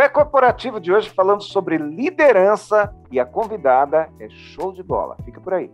Café Corporativo de hoje falando sobre liderança e a convidada é show de bola. Fica por aí.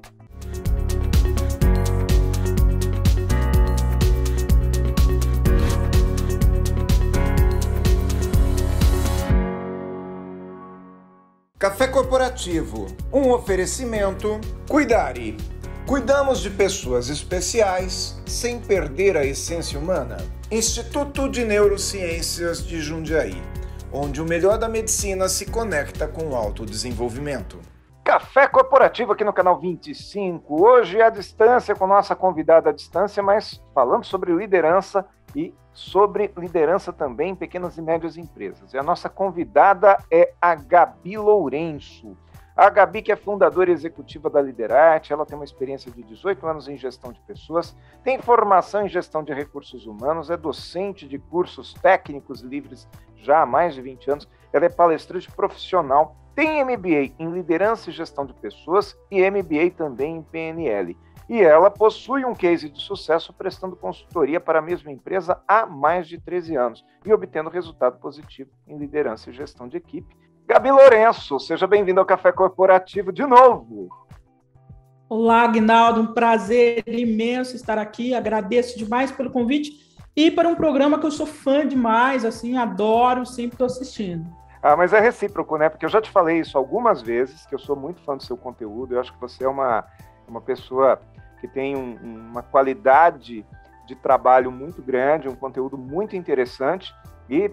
Café Corporativo, um oferecimento Cuidare. Cuidamos de pessoas especiais sem perder a essência humana. Instituto de Neurociências de Jundiaí, onde o melhor da medicina se conecta com o autodesenvolvimento. Café Corporativo aqui no canal 25. Hoje à distância, com nossa convidada à distância, mas falando sobre liderança e sobre liderança também em pequenas e médias empresas. E a nossa convidada é a Gabi Lourenço. A Gabi, que é fundadora executiva da Liderarte, ela tem uma experiência de 18 anos em gestão de pessoas, tem formação em gestão de recursos humanos, é docente de cursos técnicos livres já há mais de 20 anos, ela é palestrante profissional, tem MBA em liderança e gestão de pessoas e MBA também em PNL. E ela possui um case de sucesso prestando consultoria para a mesma empresa há mais de 13 anos e obtendo resultado positivo em liderança e gestão de equipe. Gabi Lourenço, seja bem-vinda ao Café Corporativo de novo. Olá, Aguinaldo, um prazer imenso estar aqui, agradeço demais pelo convite e para um programa que eu sou fã demais, assim, adoro, sempre estou assistindo. Mas é recíproco, né? Porque eu já te falei isso algumas vezes, que eu sou muito fã do seu conteúdo, eu acho que você é uma pessoa que tem uma qualidade de trabalho muito grande, um conteúdo muito interessante e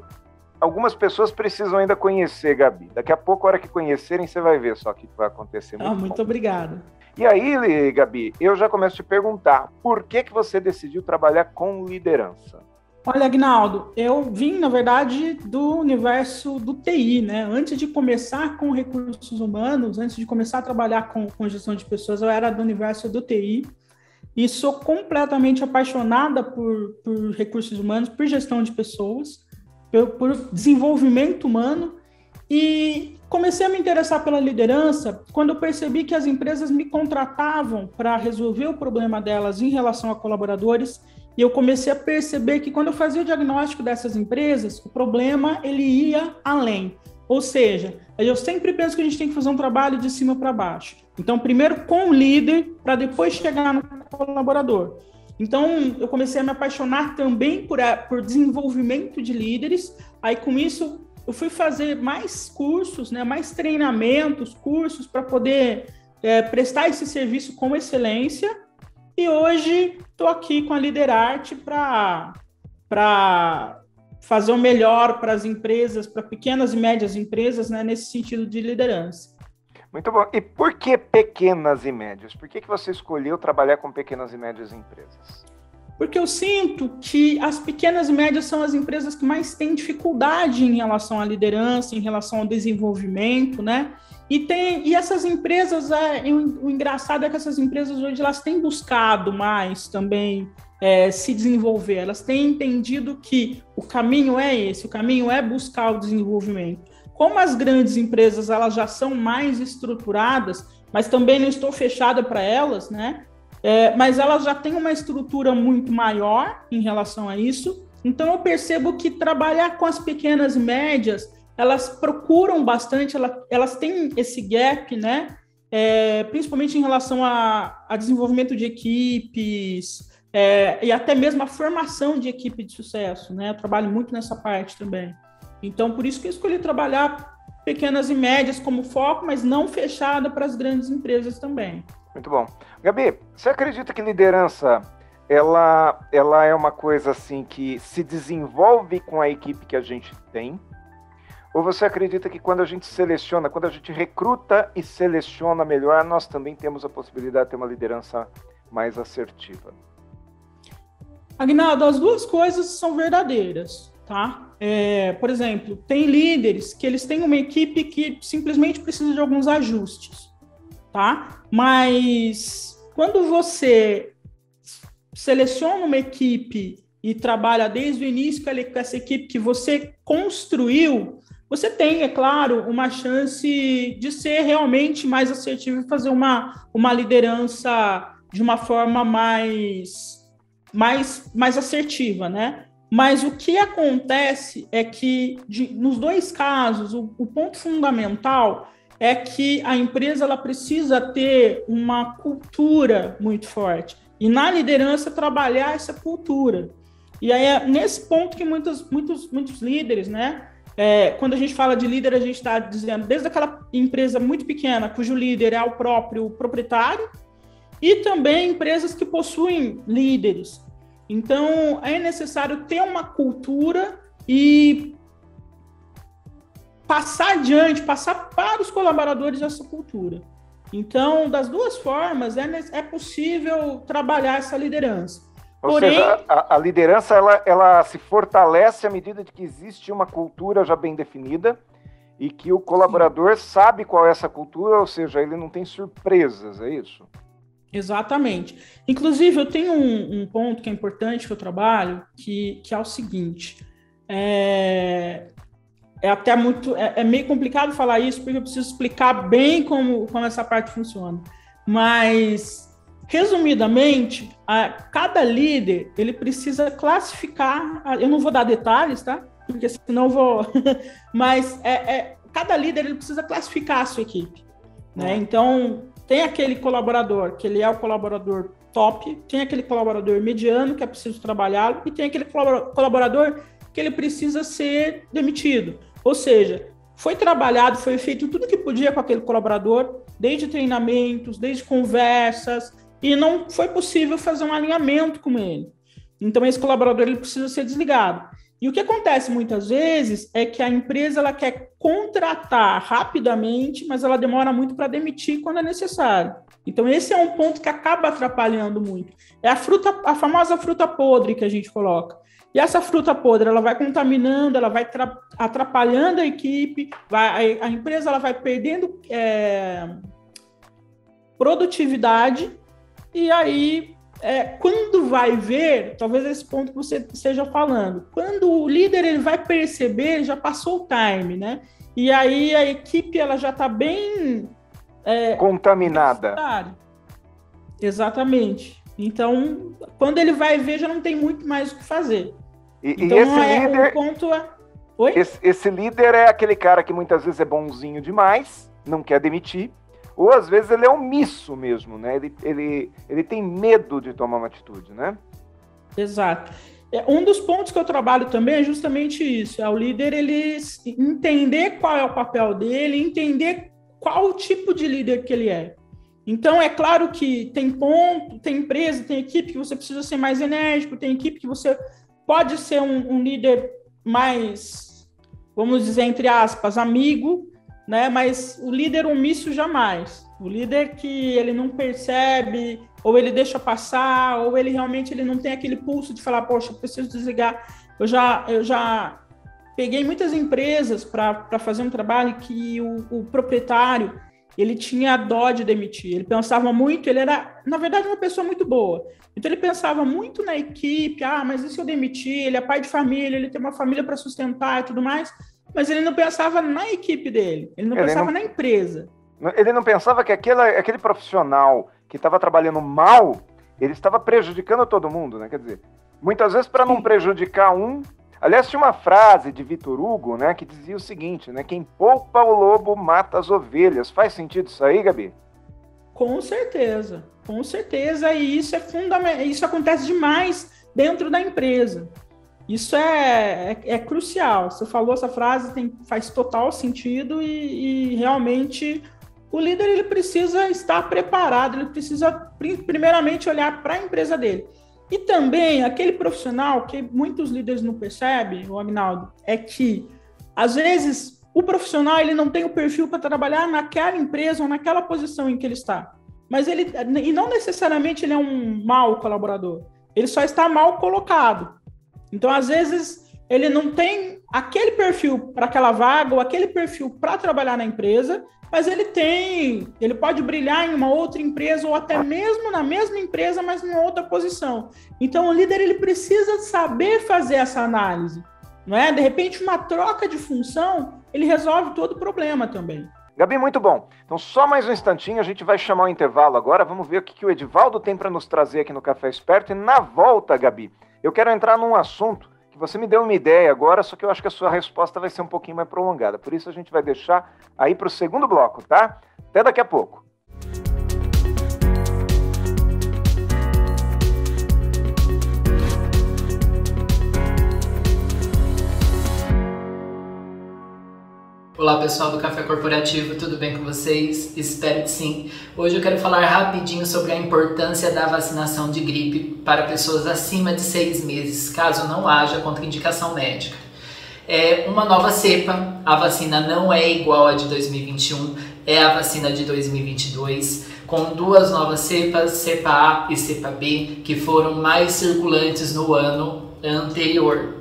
algumas pessoas precisam ainda conhecer, Gabi. Daqui a pouco, a hora que conhecerem, você vai ver só o que vai acontecer. Muito obrigada. E aí, Gabi, eu já começo a te perguntar, por que você decidiu trabalhar com liderança? Olha, Aguinaldo, eu vim, na verdade, do universo do TI, né? Antes de começar com recursos humanos, antes de começar a trabalhar com gestão de pessoas, eu era do universo do TI e sou completamente apaixonada por recursos humanos, por gestão de pessoas, por desenvolvimento humano e comecei a me interessar pela liderança quando eu percebi que as empresas me contratavam para resolver o problema delas em relação a colaboradores e eu comecei a perceber que quando eu fazia o diagnóstico dessas empresas, o problema ele ia além. Ou seja, eu sempre penso que a gente tem que fazer um trabalho de cima para baixo. Então, primeiro com o líder, para depois chegar no colaborador. Então, eu comecei a me apaixonar também por desenvolvimento de líderes. Aí, com isso, eu fui fazer mais cursos, né, mais treinamentos, cursos para poder prestar esse serviço com excelência. E hoje estou aqui com a Liderarte para fazer o melhor para as empresas, para pequenas e médias empresas, né, nesse sentido de liderança. Muito bom. E por que pequenas e médias? Por que você escolheu trabalhar com pequenas e médias empresas? Porque eu sinto que as pequenas e médias são as empresas que mais têm dificuldade em relação à liderança, em relação ao desenvolvimento, né? E essas empresas, o engraçado é que essas empresas hoje elas têm buscado mais também se desenvolver, elas têm entendido que o caminho é esse, o caminho é buscar o desenvolvimento. Como as grandes empresas elas já são mais estruturadas, mas também não estou fechada para elas, né? Mas elas já têm uma estrutura muito maior em relação a isso. Então, eu percebo que trabalhar com as pequenas e médias, elas procuram bastante, elas têm esse gap, né? Principalmente em relação a desenvolvimento de equipes e até mesmo a formação de equipe de sucesso, né? Eu trabalho muito nessa parte também. Então, por isso que eu escolhi trabalhar pequenas e médias como foco, mas não fechada para as grandes empresas também. Muito bom. Gabi, você acredita que liderança ela é uma coisa assim que se desenvolve com a equipe que a gente tem? Ou você acredita que quando a gente seleciona, quando a gente recruta e seleciona melhor, nós também temos a possibilidade de ter uma liderança mais assertiva? Aguinaldo, as duas coisas são verdadeiras, tá? Por exemplo, tem líderes que eles têm uma equipe que simplesmente precisa de alguns ajustes, tá? Mas quando você seleciona uma equipe e trabalha desde o início com essa equipe que você construiu, você tem, é claro, uma chance de ser realmente mais assertivo e fazer uma liderança de uma forma mais assertiva, né? Mas o que acontece é que, nos dois casos, o ponto fundamental é que a empresa ela precisa ter uma cultura muito forte. E na liderança, trabalhar essa cultura. E aí é nesse ponto que muitos líderes, né? Quando a gente fala de líder, a gente está dizendo desde aquela empresa muito pequena, cujo líder é o próprio proprietário, e também empresas que possuem líderes. Então, é necessário ter uma cultura e passar adiante, passar para os colaboradores essa cultura. Então, das duas formas, é possível trabalhar essa liderança. Ou seja, a liderança ela se fortalece à medida de que existe uma cultura já bem definida e que o colaborador sabe qual é essa cultura, ou seja, ele não tem surpresas, é isso? Exatamente. Inclusive, eu tenho um ponto que é importante que eu trabalho, que é o seguinte, é meio complicado falar isso, porque eu preciso explicar bem como essa parte funciona. Mas, resumidamente, cada líder, ele precisa classificar, eu não vou dar detalhes, tá? Porque senão eu vou... Mas cada líder, ele precisa classificar a sua equipe, né? Então, tem aquele colaborador, que ele é o colaborador top, tem aquele colaborador mediano, que é preciso trabalhá-lo, e tem aquele colaborador que ele precisa ser demitido. Ou seja, foi trabalhado, foi feito tudo que podia com aquele colaborador, desde treinamentos, desde conversas, e não foi possível fazer um alinhamento com ele. Então, esse colaborador ele precisa ser desligado. E o que acontece muitas vezes é que a empresa ela quer contratar rapidamente, mas ela demora muito para demitir quando é necessário. Então, esse é um ponto que acaba atrapalhando muito. É a famosa fruta podre que a gente coloca. E essa fruta podre, ela vai contaminando, ela vai atrapalhando a equipe, a empresa ela vai perdendo produtividade, e aí, quando vai ver, talvez esse ponto que você esteja falando, quando o líder ele vai perceber, já passou o time, né? E aí a equipe ela já está bem... contaminada. Exatamente. Então, quando ele vai ver, já não tem muito mais o que fazer. Então, esse líder é aquele cara que muitas vezes é bonzinho demais, não quer demitir, ou às vezes ele é omisso mesmo, né? Ele tem medo de tomar uma atitude, né? Exato. Um dos pontos que eu trabalho também é justamente isso, é o líder ele entender qual é o papel dele, entender qual o tipo de líder que ele é. Então, é claro que tem empresa, tem equipe que você precisa ser mais enérgico, tem equipe que você pode ser um líder mais, vamos dizer, entre aspas, amigo, né? Mas o líder omisso jamais. O líder que ele não percebe, ou ele deixa passar, ou ele realmente ele não tem aquele pulso de falar, poxa, eu preciso desligar. Eu já peguei muitas empresas para fazer um trabalho que o proprietário ele tinha dó de demitir, ele pensava muito, ele era, na verdade, uma pessoa muito boa. Então, ele pensava muito na equipe, mas e se eu demitir? Ele é pai de família, ele tem uma família para sustentar e tudo mais, mas ele não pensava na equipe dele, ele não pensava na empresa. Ele não pensava que aquele profissional que estava trabalhando mal, ele estava prejudicando todo mundo, né? Quer dizer, muitas vezes para não prejudicar um... Aliás, tinha uma frase de Vitor Hugo, né, que dizia o seguinte, né, quem poupa o lobo mata as ovelhas. Faz sentido isso aí, Gabi? Com certeza, e isso é fundamental, isso acontece demais dentro da empresa. Isso é crucial. Você falou essa frase, faz total sentido e realmente o líder ele precisa estar preparado, ele precisa primeiramente olhar para a empresa dele. E também, aquele profissional que muitos líderes não percebem, o Agnaldo, é que, às vezes, o profissional ele não tem o perfil para trabalhar naquela empresa ou naquela posição em que ele está. Mas e não necessariamente ele é um mau colaborador, ele só está mal colocado. Então, às vezes, ele não tem aquele perfil para aquela vaga ou aquele perfil para trabalhar na empresa, mas ele pode brilhar em uma outra empresa ou até mesmo na mesma empresa, mas em outra posição. Então, o líder ele precisa saber fazer essa análise, não é? De repente, uma troca de função, ele resolve todo o problema também. Gabi, muito bom. Então, só mais um instantinho, a gente vai chamar o intervalo agora, vamos ver o que o Edivaldo tem para nos trazer aqui no Café Esperto. E na volta, Gabi, eu quero entrar num assunto que você me deu uma ideia agora, só que eu acho que a sua resposta vai ser um pouquinho mais prolongada. Por isso a gente vai deixar aí para o segundo bloco, tá? Até daqui a pouco. Olá pessoal do Café Corporativo, tudo bem com vocês? Espero que sim. Hoje eu quero falar rapidinho sobre a importância da vacinação de gripe para pessoas acima de 6 meses, caso não haja contraindicação médica. É uma nova cepa, a vacina não é igual à de 2021, é a vacina de 2022, com 2 novas cepas, cepa A e cepa B, que foram mais circulantes no ano anterior.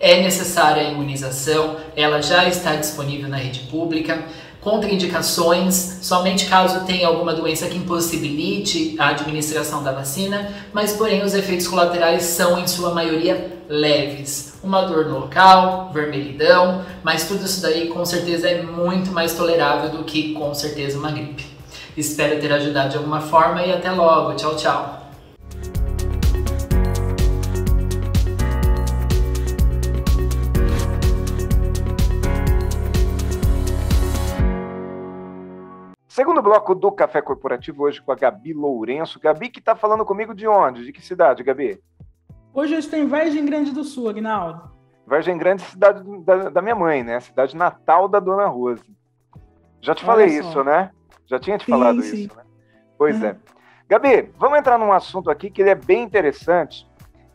É necessária a imunização, ela já está disponível na rede pública. Contraindicações, somente caso tenha alguma doença que impossibilite a administração da vacina, mas porém os efeitos colaterais são em sua maioria leves. Uma dor no local, vermelhidão, mas tudo isso daí com certeza é muito mais tolerável do que com certeza uma gripe. Espero ter ajudado de alguma forma e até logo. Tchau, tchau. Segundo bloco do Café Corporativo, hoje com a Gabi Lourenço. Gabi, que está falando comigo de onde? De que cidade, Gabi? Hoje eu estou em Vargem Grande do Sul, Aguinaldo. Vargem Grande, cidade da minha mãe, né? Cidade natal da Dona Rose. Já te falei isso, né? Já tinha te falado isso, né? Pois é. Gabi, vamos entrar num assunto aqui que ele é bem interessante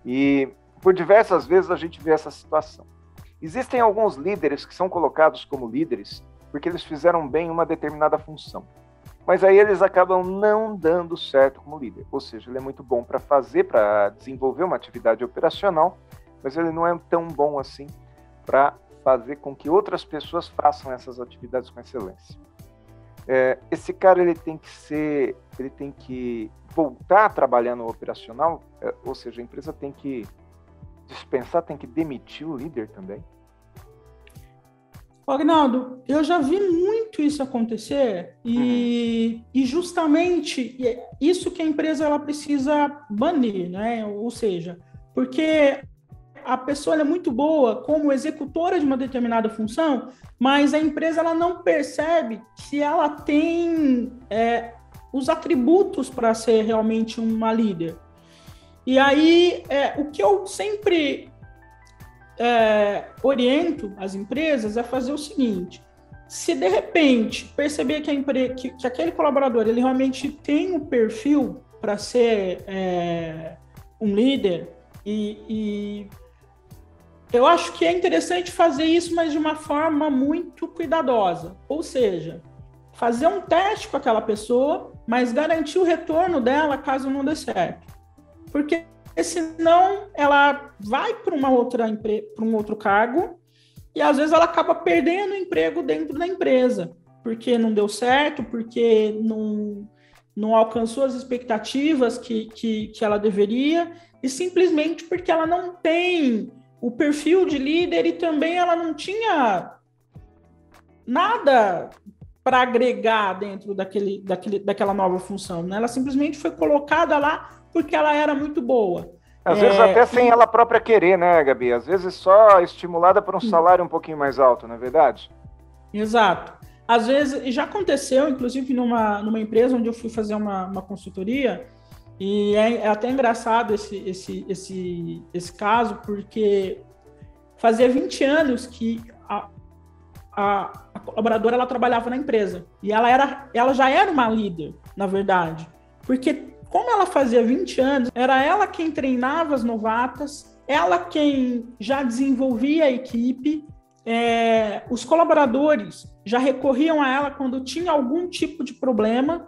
e por diversas vezes a gente vê essa situação. Existem alguns líderes que são colocados como líderes porque eles fizeram bem uma determinada função. Mas aí eles acabam não dando certo como líder. Ou seja, ele é muito bom para desenvolver uma atividade operacional, mas ele não é tão bom assim para fazer com que outras pessoas façam essas atividades com excelência. Esse cara ele tem que voltar a trabalhar no operacional, ou seja, a empresa tem que dispensar, tem que demitir o líder também. Aguinaldo, eu já vi muito isso acontecer e justamente isso que a empresa ela precisa banir, né? Ou seja, porque a pessoa é muito boa como executora de uma determinada função, mas a empresa ela não percebe se ela tem os atributos para ser realmente uma líder. E aí, o que eu sempre oriento as empresas a fazer o seguinte: se de repente perceber que aquele colaborador ele realmente tem um perfil para ser um líder, e eu acho que é interessante fazer isso, mas de uma forma muito cuidadosa, ou seja, fazer um teste com aquela pessoa, mas garantir o retorno dela caso não dê certo, porque senão ela vai para um outro cargo e às vezes ela acaba perdendo o emprego dentro da empresa, porque não deu certo, porque não alcançou as expectativas que ela deveria, e simplesmente porque ela não tem o perfil de líder e também ela não tinha nada para agregar dentro daquela nova função, né? Ela simplesmente foi colocada lá porque ela era muito boa. Às vezes até sem ela própria querer, né, Gabi? Às vezes só estimulada por um salário um pouquinho mais alto, não é verdade? Exato. Às vezes, já aconteceu, inclusive numa empresa onde eu fui fazer uma consultoria, e é até engraçado esse caso, porque fazia 20 anos que a colaboradora ela trabalhava na empresa, e ela já era uma líder, na verdade, porque como ela fazia 20 anos, era ela quem treinava as novatas, ela quem já desenvolvia a equipe, os colaboradores já recorriam a ela quando tinha algum tipo de problema,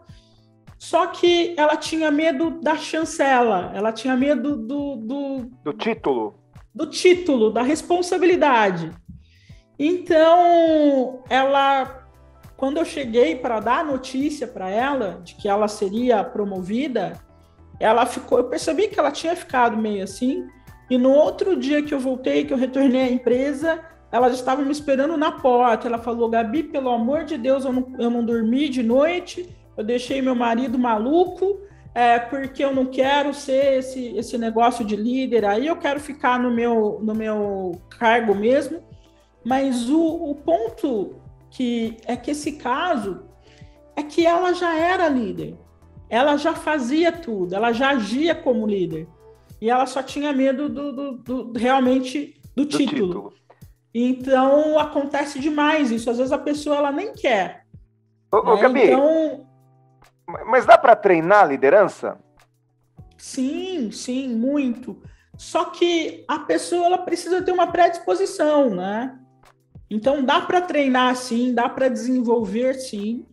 só que ela tinha medo da chancela, ela tinha medo do título. Do título, da responsabilidade. Então, quando eu cheguei para dar a notícia para ela de que ela seria promovida, eu percebi que ela tinha ficado meio assim, e no outro dia que eu voltei, que eu retornei à empresa, ela já estava me esperando na porta. Ela falou: Gabi, pelo amor de Deus, eu não dormi de noite, eu deixei meu marido maluco, porque eu não quero ser esse negócio de líder, aí eu quero ficar no meu cargo mesmo. Mas o ponto que esse caso é que ela já era líder, ela já fazia tudo, ela já agia como líder, e ela só tinha medo realmente do título. Então, acontece demais isso. Às vezes a pessoa ela nem quer. Ô, Gabi, então... mas dá para treinar a liderança? Sim, muito. Só que a pessoa ela precisa ter uma predisposição, né? Então, dá para treinar, sim, dá para desenvolver, sim,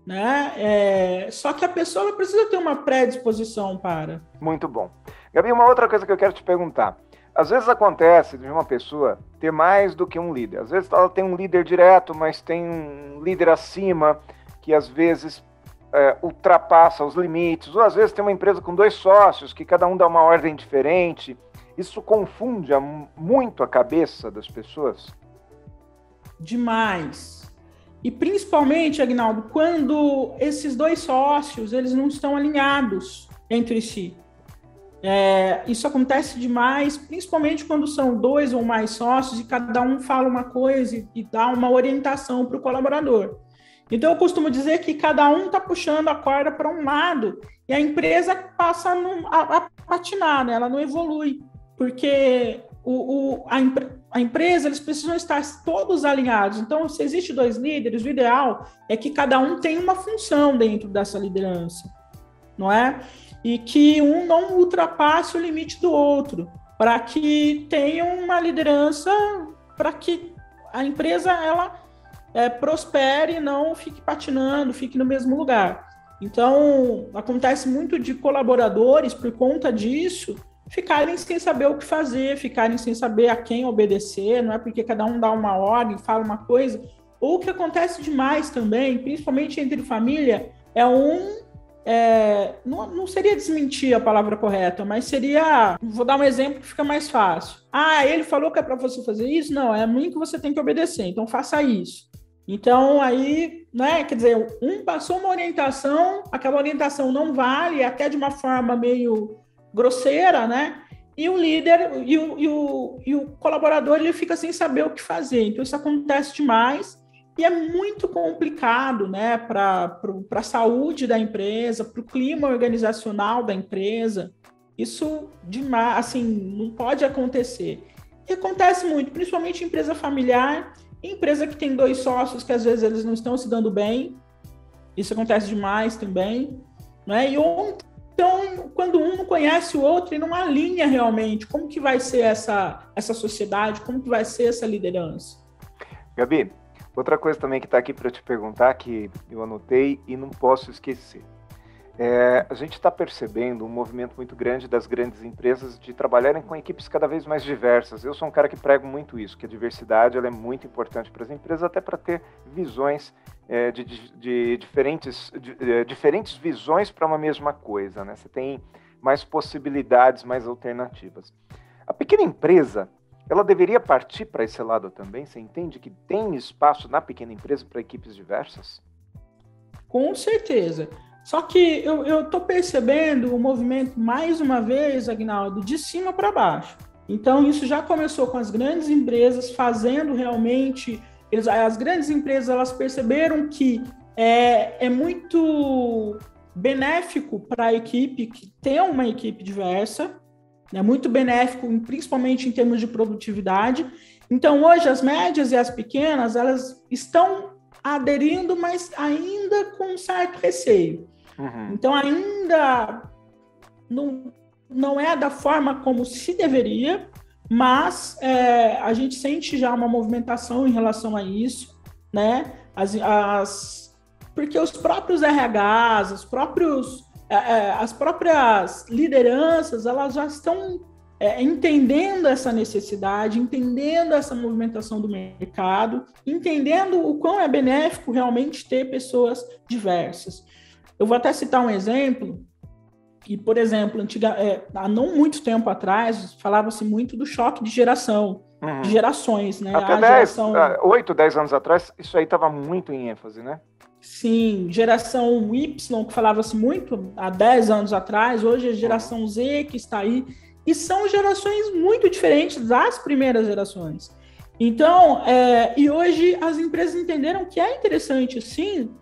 né? Só que a pessoa ela precisa ter uma predisposição para. Muito bom. Gabi, uma outra coisa que eu quero te perguntar. Às vezes acontece de uma pessoa ter mais do que um líder. Às vezes ela tem um líder direto, mas tem um líder acima que às vezes ultrapassa os limites. Ou às vezes tem uma empresa com 2 sócios que cada um dá uma ordem diferente. Isso confunde muito a cabeça das pessoas? Demais. E principalmente, Aguinaldo, quando esses 2 sócios eles não estão alinhados entre si. Isso acontece demais, principalmente quando são 2 ou mais sócios e cada um fala uma coisa e dá uma orientação para o colaborador. Então, eu costumo dizer que cada um está puxando a corda para um lado e a empresa passa a patinar, né? Ela não evolui, porque a empresa, eles precisam estar todos alinhados. Então, se existe 2 líderes, o ideal é que cada um tenha uma função dentro dessa liderança, não é? E que um não ultrapasse o limite do outro, para que tenha uma liderança, para que a empresa ela prospere e não fique patinando, fique no mesmo lugar. Então, acontece muito de colaboradores, por conta disso, ficarem sem saber o que fazer, ficarem sem saber a quem obedecer, não é porque cada um dá uma ordem, fala uma coisa. Ou o que acontece demais também, principalmente entre família, não seria desmentir a palavra correta, mas seria, vou dar um exemplo que fica mais fácil. Ele falou que é para você fazer isso? Não, é a mim que você tem que obedecer, então faça isso. Então, aí, né, quer dizer, um passou uma orientação, aquela orientação não vale, até de uma forma meio grosseira, né? E o líder e o colaborador ele fica sem saber o que fazer. Então, isso acontece demais e é muito complicado, né, para a saúde da empresa, para o clima organizacional da empresa. Isso, demais, assim, não pode acontecer. E acontece muito, principalmente em empresa familiar, empresa que tem 2 sócios que às vezes eles não estão se dando bem. Isso acontece demais também, né? Então, quando um não conhece o outro e não alinha realmente, como que vai ser essa sociedade, como que vai ser essa liderança? Gabi, outra coisa também que está aqui para te perguntar, que eu anotei e não posso esquecer. A gente está percebendo um movimento muito grande das grandes empresas de trabalharem com equipes cada vez mais diversas. Eu sou um cara que prego muito isso, que a diversidade ela é muito importante para as empresas, até para ter visões de diferentes visões para uma mesma coisa, né? Você tem mais possibilidades, mais alternativas. A pequena empresa, ela deveria partir para esse lado também? Você entende que tem espaço na pequena empresa para equipes diversas? Com certeza. Só que eu estou percebendo o movimento, mais uma vez, Aguinaldo, de cima para baixo. Então, isso já começou com as grandes empresas fazendo realmente... As grandes empresas elas perceberam que é muito benéfico para a equipe que tem uma equipe diversa, é muito benéfico, principalmente em termos de produtividade. Então, hoje, as médias e as pequenas, elas estão aderindo, mas ainda com um certo receio. Uhum. Então, ainda não é da forma como se deveria, mas a gente sente já uma movimentação em relação a isso, né? Porque os próprios RHs, as próprias lideranças, elas já estão entendendo essa necessidade, entendendo essa movimentação do mercado, entendendo o quão é benéfico realmente ter pessoas diversas. Eu vou até citar um exemplo, que, por exemplo, há não muito tempo atrás, falava-se muito do choque de geração, de gerações, né? Até 8, 10 anos atrás, isso aí estava muito em ênfase, né? Sim, geração Y, que falava-se muito há 10 anos atrás, hoje é a geração Z que está aí, e são gerações muito diferentes das primeiras gerações. Então, e hoje as empresas entenderam que é interessante, sim,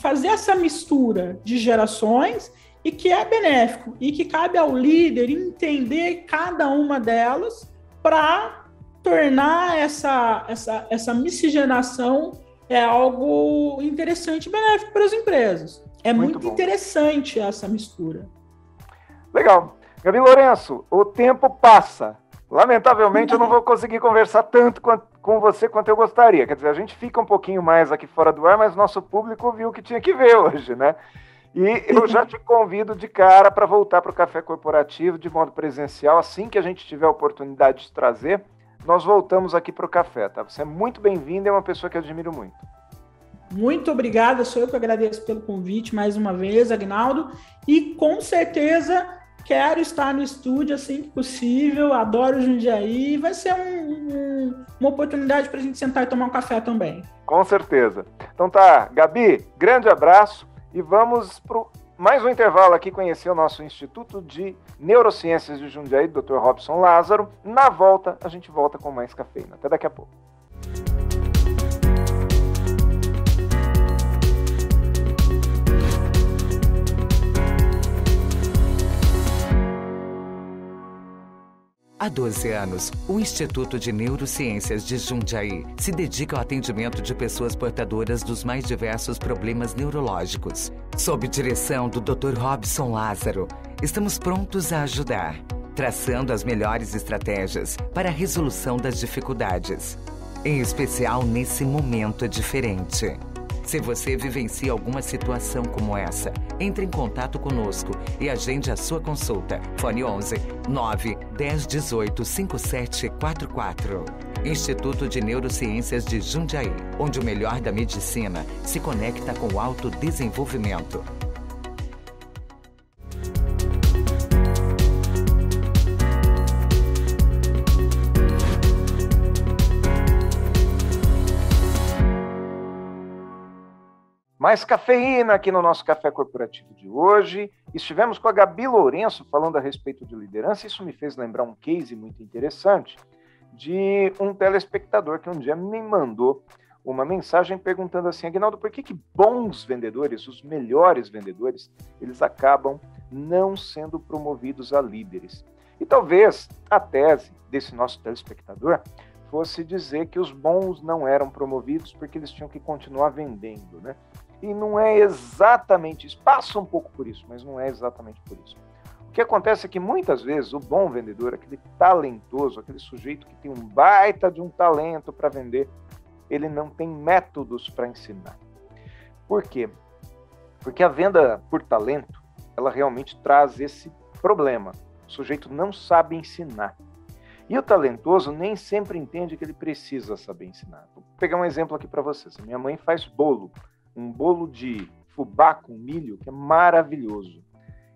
fazer essa mistura de gerações e que é benéfico, e que cabe ao líder entender cada uma delas para tornar essa miscigenação algo interessante e benéfico para as empresas. É muito interessante essa mistura. Legal. Gabi Lourenço, o tempo passa. Lamentavelmente, eu não vou conseguir conversar tanto com você quanto eu gostaria. Quer dizer, a gente fica um pouquinho mais aqui fora do ar, mas nosso público viu o que tinha que ver hoje, né? E eu já te convido de cara para voltar para o Café Corporativo de modo presencial. Assim que a gente tiver a oportunidade de trazer, nós voltamos aqui para o café, tá? Você é muito bem-vindo e é uma pessoa que eu admiro muito. Muito obrigada, sou eu que agradeço pelo convite mais uma vez, Aguinaldo. E com certeza quero estar no estúdio assim que possível, adoro Jundiaí. Vai ser uma oportunidade para a gente sentar e tomar um café também. Com certeza. Então tá, Gabi, grande abraço e vamos para mais um intervalo aqui, conhecer o nosso Instituto de Neurociências de Jundiaí, do Dr. Robson Lázaro. Na volta, a gente volta com mais cafeína. Até daqui a pouco. Há 12 anos, o Instituto de Neurociências de Jundiaí se dedica ao atendimento de pessoas portadoras dos mais diversos problemas neurológicos. Sob direção do Dr. Robson Lázaro, estamos prontos a ajudar, traçando as melhores estratégias para a resolução das dificuldades, em especial nesse momento diferente. Se você vivencia alguma situação como essa, entre em contato conosco e agende a sua consulta. Fone 11 9 10 18 5744. Instituto de Neurociências de Jundiaí, onde o melhor da medicina se conecta com o autodesenvolvimento. Mais cafeína aqui no nosso Café Corporativo de hoje. Estivemos com a Gabi Lourenço falando a respeito de liderança. Isso me fez lembrar um case muito interessante de um telespectador que um dia me mandou uma mensagem perguntando assim: Aguinaldo, por que bons vendedores, os melhores vendedores, eles acabam não sendo promovidos a líderes? E talvez a tese desse nosso telespectador fosse dizer que os bons não eram promovidos porque eles tinham que continuar vendendo, né? E não é exatamente isso. Passa um pouco por isso, mas não é exatamente por isso. O que acontece é que muitas vezes o bom vendedor, aquele talentoso, aquele sujeito que tem um baita de um talento para vender, ele não tem métodos para ensinar. Por quê? Porque a venda por talento, ela realmente traz esse problema. O sujeito não sabe ensinar. E o talentoso nem sempre entende que ele precisa saber ensinar. Vou pegar um exemplo aqui para vocês. A minha mãe faz bolo. Um bolo de fubá com milho, que é maravilhoso.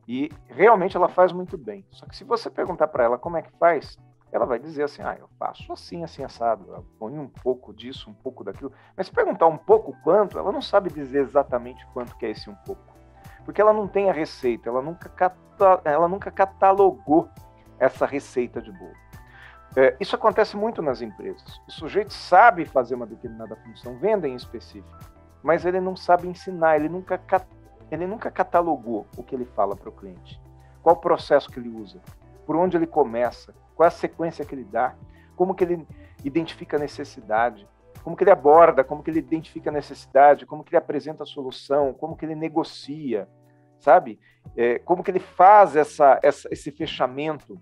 E realmente ela faz muito bem. Só que se você perguntar para ela como é que faz, ela vai dizer assim: eu faço assim, assim, assado. Eu ponho um pouco disso, um pouco daquilo. Mas se perguntar um pouco quanto, ela não sabe dizer exatamente quanto que é esse um pouco. Porque ela não tem a receita, ela nunca catalogou essa receita de bolo. Isso acontece muito nas empresas. O sujeito sabe fazer uma determinada função, venda em específico, mas ele não sabe ensinar, ele nunca catalogou o que ele fala para o cliente. Qual o processo que ele usa, por onde ele começa, qual a sequência que ele dá, como que ele identifica a necessidade, como que ele aborda, como que ele identifica a necessidade, como que ele apresenta a solução, como que ele negocia, sabe? Como que ele faz esse fechamento,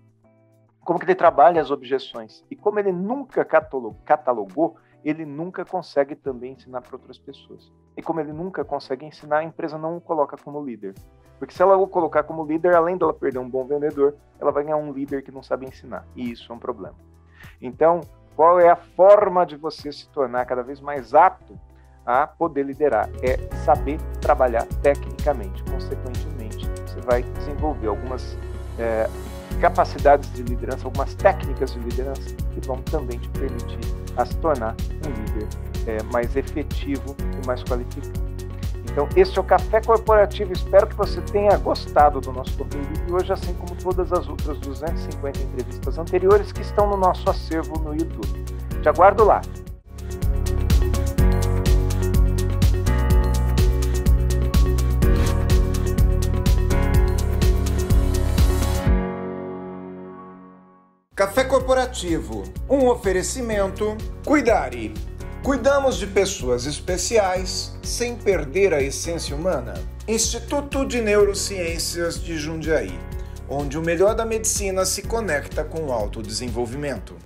como que ele trabalha as objeções. E como ele nunca catalogou, ele nunca consegue também ensinar para outras pessoas. E como ele nunca consegue ensinar, a empresa não o coloca como líder. Porque se ela o colocar como líder, além dela perder um bom vendedor, ela vai ganhar um líder que não sabe ensinar. E isso é um problema. Então, qual é a forma de você se tornar cada vez mais apto a poder liderar? É saber trabalhar tecnicamente. Consequentemente, você vai desenvolver algumas capacidades de liderança, algumas técnicas de liderança que vão também te permitir a se tornar um líder mais efetivo e mais qualificado. Então, esse é o Café Corporativo. Espero que você tenha gostado do nosso conteúdo de hoje, assim como todas as outras 250 entrevistas anteriores que estão no nosso acervo no YouTube. Te aguardo lá. Café Corporativo, um oferecimento Cuidare. Cuidamos de pessoas especiais sem perder a essência humana. Instituto de Neurociências de Jundiaí, onde o melhor da medicina se conecta com o autodesenvolvimento.